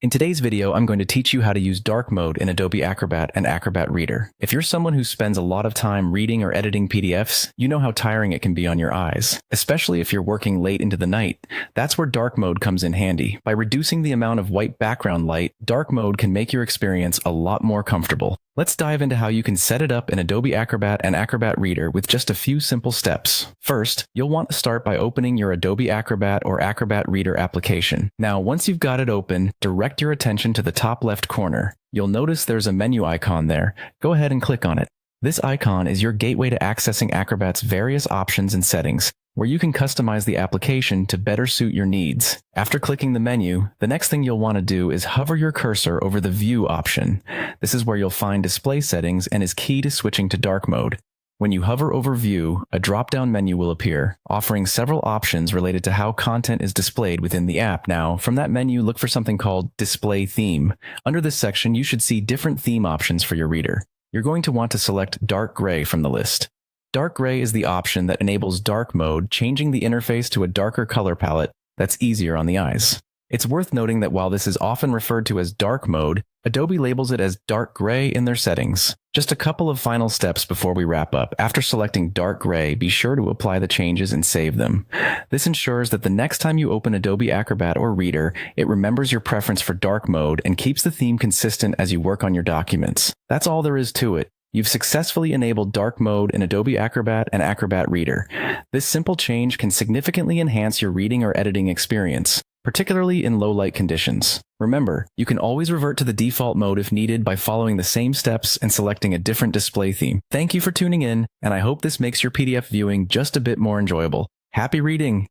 In today's video, I'm going to teach you how to use dark mode in Adobe Acrobat and Acrobat Reader. If you're someone who spends a lot of time reading or editing PDFs, you know how tiring it can be on your eyes, especially if you're working late into the night. That's where dark mode comes in handy. By reducing the amount of white background light, dark mode can make your experience a lot more comfortable. Let's dive into how you can set it up in Adobe Acrobat and Acrobat Reader with just a few simple steps. First, you'll want to start by opening your Adobe Acrobat or Acrobat Reader application. Now, once you've got it open, direct your attention to the top left corner. You'll notice there's a menu icon there. Go ahead and click on it. This icon is your gateway to accessing Acrobat's various options and settings, where you can customize the application to better suit your needs. After clicking the menu, the next thing you'll want to do is hover your cursor over the View option. This is where you'll find display settings and is key to switching to dark mode. When you hover over View, a drop-down menu will appear, offering several options related to how content is displayed within the app. Now, from that menu, look for something called Display Theme. Under this section, you should see different theme options for your reader. You're going to want to select Dark Gray from the list. Dark Gray is the option that enables dark mode, changing the interface to a darker color palette that's easier on the eyes. It's worth noting that while this is often referred to as dark mode, Adobe labels it as dark gray in their settings. Just a couple of final steps before we wrap up. After selecting dark gray, be sure to apply the changes and save them. This ensures that the next time you open Adobe Acrobat or Reader, it remembers your preference for dark mode and keeps the theme consistent as you work on your documents. That's all there is to it. You've successfully enabled dark mode in Adobe Acrobat and Acrobat Reader. This simple change can significantly enhance your reading or editing experience, particularly in low-light conditions. Remember, you can always revert to the default mode if needed by following the same steps and selecting a different display theme. Thank you for tuning in, and I hope this makes your PDF viewing just a bit more enjoyable. Happy reading!